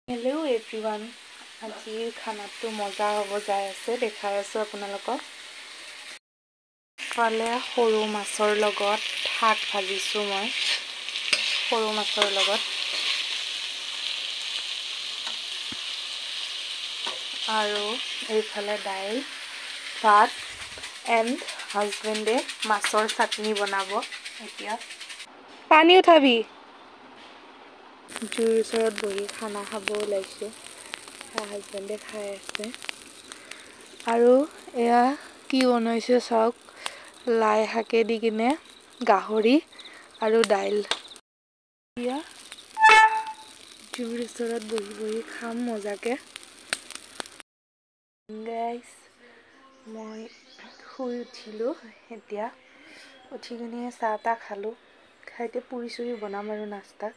Hello everyone. আজিৰ খানাটো মজা হ'ব যায় আছে দেখাই আছো আপোনালোকক। ফালে সৰু মাছৰ লগত শাক ভাজিছো মই। সৰু মাছৰ লগত আৰু এইফালে দাইল ভাত এণ্ড হাজবেণ্ডে মাছৰ চাটনি বনাব এতিয়া। পানী উঠাবি। জুইৰ ওচৰত বহি খানা খাব ওলাইছো। হাজবেণ্ডে খাই আছে আৰু এয়া কি বনাইছে চাওক, লাই শাকে দি কিনে গাহৰি আৰু দাইল। এয়া জুইৰ ওচৰত বহি খাম মজাকে। গাইজ মই শুই উঠিলো এতিয়া। উঠি কিনে চাহ তাহ খালো, খাইতে পুৰি চুৰি বনাম আৰু নাস্তা।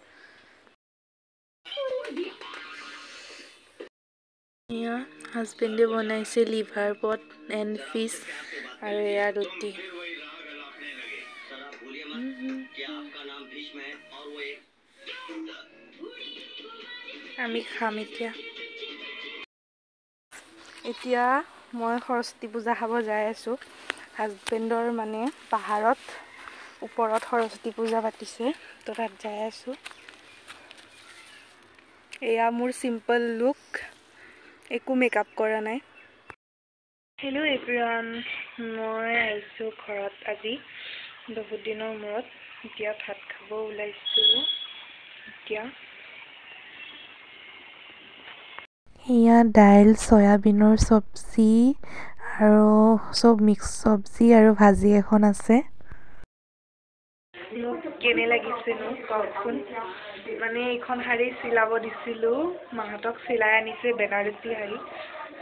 এয়া হাজবেণ্ডে বনাইছে লিভাৰ পট এণ্ড ফিছ আৰু এয়া ৰুটি। আমি খাম এতিয়া। এতিয়া মই সৰস্বতী পূজা খাব যাই আছো। হাজবেণ্ডৰ মানে পাহাৰত ওপৰত সৰস্বতী পূজা পাতিছে, তো তাত যাই আছো। এয়া মোৰ চিম্পল লুক, একো মেকআপ কৰা নাই। হেল্ল' এভৰিৱান, মই আহিছোঁ ঘৰত আজি বহুত দিনৰ মূৰত। এতিয়া ভাত খাব ওলাইছোঁ এতিয়া। এয়া দাইল চয়াবিনৰ চব্জি আৰু চব মিক্স চব্জি আৰু ভাজি এখন আছে। মোক কেনে লাগিছেনো কওকচোন। মানে এইখন শাৰী চিলাব দিছিলোঁ, মাহঁতক চিলাই আনিছে বেনাৰসী শাৰী।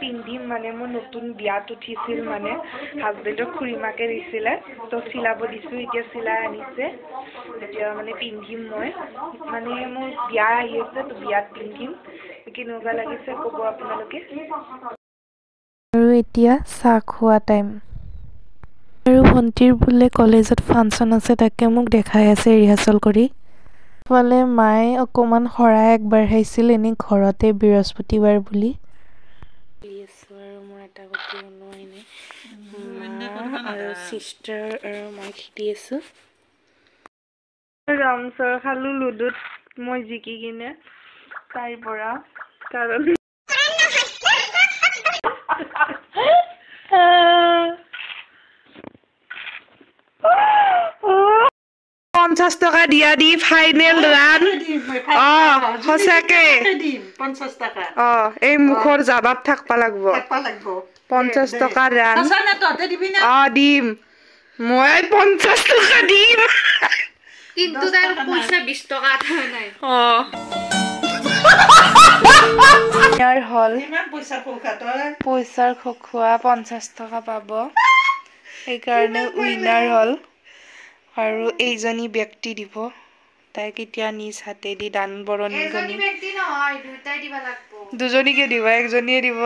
পিন্ধিম মানে মোৰ নতুন বিয়াত উঠিছিল, মানে হাজবেণ্ডক খুৰীমাকে দিছিলে, তো চিলাব দিছোঁ। এতিয়া চিলাই আনিছে, এতিয়া মানে পিন্ধিম মই। মানে মোৰ বিয়া আহি আছে, তো বিয়াত পিন্ধিম। কেনেকুৱা লাগিছে ক'ব আপোনালোকে। আৰু এতিয়া চাহ খোৱা টাইম। আৰু ভণ্টিৰ বোলে কলেজত ফাংচন আছে, তাকে মোক দেখাই আছে ৰিহাৰ্চেল কৰি। ফালে মায়ে অকণমান শৰাই আগবঢ়াইছিল এনেই ঘৰতে বৃহস্পতিবাৰ বুলি। আৰু মোৰ এটা গতি ওলোৱাই নাই। মা আৰু চিষ্টাৰ আৰু মই খেলি আছো। ৰামচৰ খালো লুডুত মই জিকি কিনে তাইৰ পৰা, কাৰণ 50 টকা দিয়া দি ফাইনেল ৰান। সঁচাকে 50 টকা। এই মুখৰ জবাব থাকবা লাগব। 50 টকা ৰান। দিম মই 50 টকা দিম, কিন্তু তাই পইচা 20 টকা নাই। ইয়াৰ হল পইচাৰ খোৱা 50 টকা পাব, সেইকাৰণে উইনাৰ হল। আৰু এইজনী ব্যক্তি দিব, তাই কেতিয়া নিজ হাতেদি দান বৰণি দুজনীকে দিব, একজনীয়ে দিব।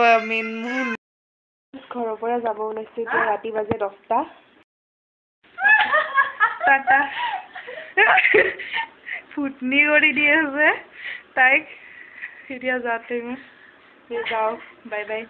ঘৰৰ পৰা যাব ওলাইছো, এতিয়া ৰাতি বাজে 10টা। ফুটনি কৰি দি আছে তাইক। এতিয়া যাওঁতে যাওঁ, বাই বাই।